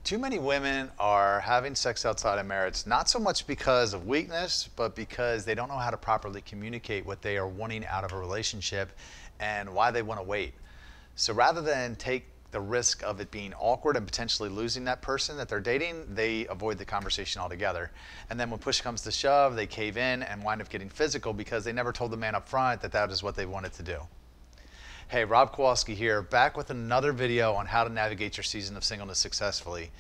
Too many women are having sex outside of marriage, not so much because of weakness, but because they don't know how to properly communicate what they are wanting out of a relationship and why they want to wait. So rather than take the risk of it being awkward and potentially losing that person that they're dating, they avoid the conversation altogether. And then when push comes to shove, they cave in and wind up getting physical because they never told the man up front that that is what they wanted to do. Hey, Rob Kowalski here, back with another video on how to navigate your season of singleness successfully.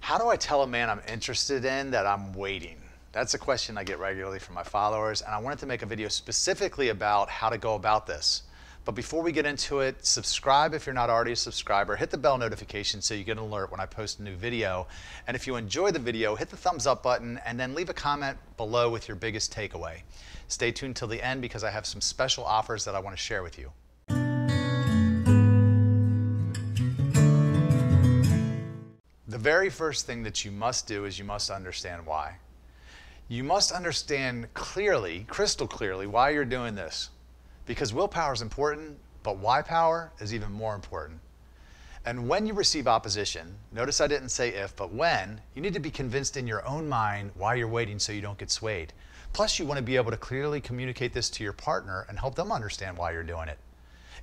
How do I tell a man I'm interested in that I'm waiting? That's a question I get regularly from my followers, and I wanted to make a video specifically about how to go about this. But before we get into it, subscribe if you're not already a subscriber, hit the bell notification so you get an alert when I post a new video. And if you enjoy the video, hit the thumbs up button and then leave a comment below with your biggest takeaway. Stay tuned till the end because I have some special offers that I want to share with you. The very first thing that you must do is you must understand why. You must understand clearly, crystal clearly, why you're doing this. Because willpower is important, but why power is even more important. And when you receive opposition, notice I didn't say if, but when, you need to be convinced in your own mind why you're waiting so you don't get swayed. Plus, you want to be able to clearly communicate this to your partner and help them understand why you're doing it.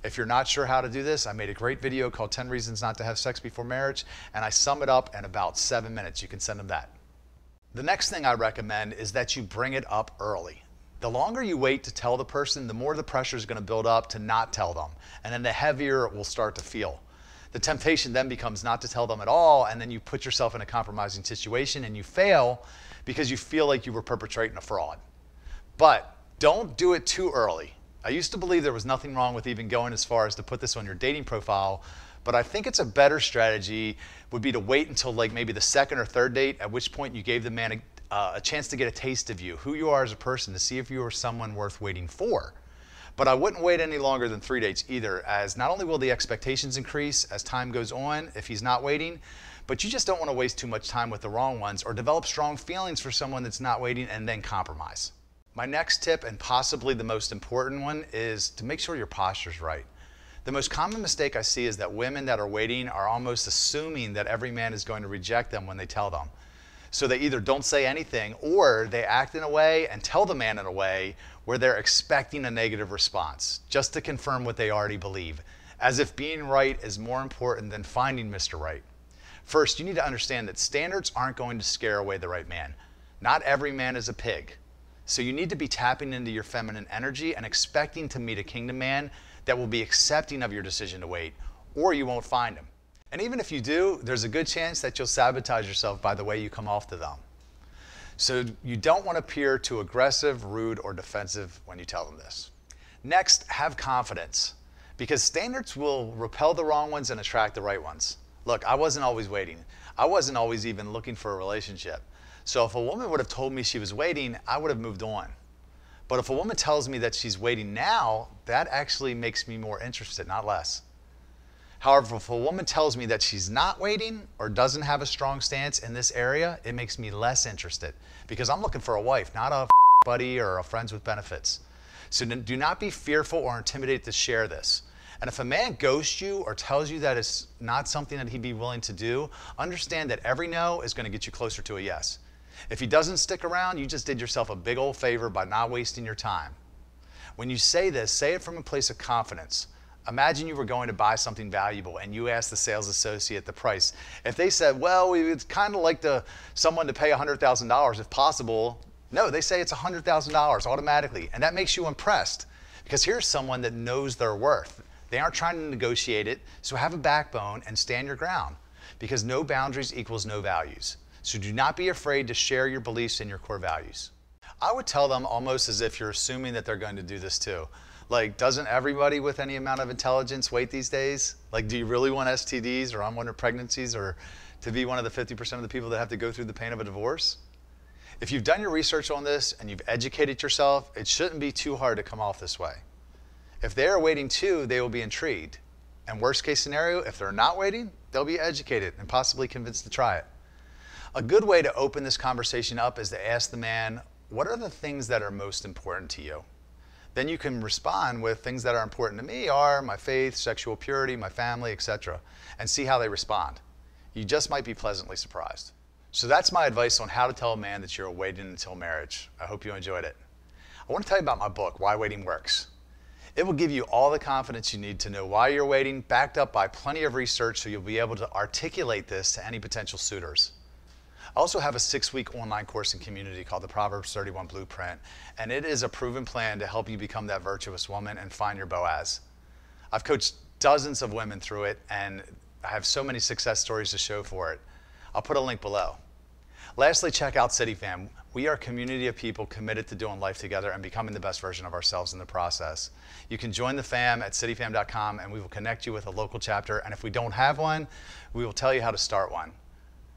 If you're not sure how to do this, I made a great video called 10 Reasons Not to Have Sex Before Marriage, and I sum it up in about 7 minutes. You can send them that. The next thing I recommend is that you bring it up early. The longer you wait to tell the person, the more the pressure is going to build up to not tell them, and then the heavier it will start to feel. The temptation then becomes not to tell them at all, and then you put yourself in a compromising situation and you fail because you feel like you were perpetrating a fraud. But don't do it too early. I used to believe there was nothing wrong with even going as far as to put this on your dating profile, but I think it's a better strategy would be to wait until like maybe the second or third date, at which point you gave the man a chance to get a taste of you, who you are as a person, to see if you are someone worth waiting for. But I wouldn't wait any longer than 3 dates either, as not only will the expectations increase as time goes on if he's not waiting, but you just don't want to waste too much time with the wrong ones or develop strong feelings for someone that's not waiting and then compromise. My next tip, and possibly the most important one, is to make sure your posture's right. The most common mistake I see is that women that are waiting are almost assuming that every man is going to reject them when they tell them. So they either don't say anything or they act in a way and tell the man in a way where they're expecting a negative response, just to confirm what they already believe, as if being right is more important than finding Mr. Right. First, you need to understand that standards aren't going to scare away the right man. Not every man is a pig. So you need to be tapping into your feminine energy and expecting to meet a kingdom man that will be accepting of your decision to wait, or you won't find him. And even if you do, there's a good chance that you'll sabotage yourself by the way you come off to them. So you don't want to appear too aggressive, rude, or defensive when you tell them this. Next, have confidence, because standards will repel the wrong ones and attract the right ones. Look, I wasn't always waiting. I wasn't always even looking for a relationship. So if a woman would have told me she was waiting, I would have moved on. But if a woman tells me that she's waiting now, that actually makes me more interested, not less. However, if a woman tells me that she's not waiting or doesn't have a strong stance in this area, it makes me less interested because I'm looking for a wife, not a buddy or a friends with benefits. So do not be fearful or intimidated to share this. And if a man ghosts you or tells you that it's not something that he'd be willing to do, understand that every no is going to get you closer to a yes. If he doesn't stick around, you just did yourself a big old favor by not wasting your time. When you say this, say it from a place of confidence. Imagine you were going to buy something valuable and you asked the sales associate the price. If they said, well, we would kind of like someone to pay $100,000 if possible. No, they say it's $100,000 automatically. And that makes you impressed because here's someone that knows their worth. They aren't trying to negotiate it, so have a backbone and stand your ground because no boundaries equals no values. So do not be afraid to share your beliefs and your core values. I would tell them almost as if you're assuming that they're going to do this too. Like, doesn't everybody with any amount of intelligence wait these days? Like, do you really want STDs or unwanted pregnancies or to be one of the 50% of the people that have to go through the pain of a divorce? If you've done your research on this and you've educated yourself, it shouldn't be too hard to come off this way. If they're waiting too, they will be intrigued. And worst case scenario, if they're not waiting, they'll be educated and possibly convinced to try it. A good way to open this conversation up is to ask the man, what are the things that are most important to you? Then you can respond with things that are important to me are my faith, sexual purity, my family, etc., and see how they respond. You just might be pleasantly surprised. So that's my advice on how to tell a man that you're waiting until marriage. I hope you enjoyed it. I want to tell you about my book, Why Waiting Works. It will give you all the confidence you need to know why you're waiting, backed up by plenty of research, so you'll be able to articulate this to any potential suitors. I also have a 6-week online course and community called the Proverbs 31 Blueprint, and it is a proven plan to help you become that virtuous woman and find your Boaz. I've coached dozens of women through it, and I have so many success stories to show for it. I'll put a link below. Lastly, check out CityFam. We are a community of people committed to doing life together and becoming the best version of ourselves in the process. You can join the fam at cityfam.com, and we will connect you with a local chapter. And if we don't have one, we will tell you how to start one.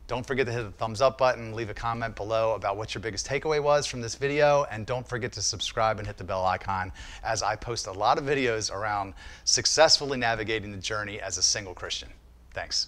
Don't forget to hit the thumbs up button, leave a comment below about what your biggest takeaway was from this video, and don't forget to subscribe and hit the bell icon, as I post a lot of videos around successfully navigating the journey as a single Christian. Thanks.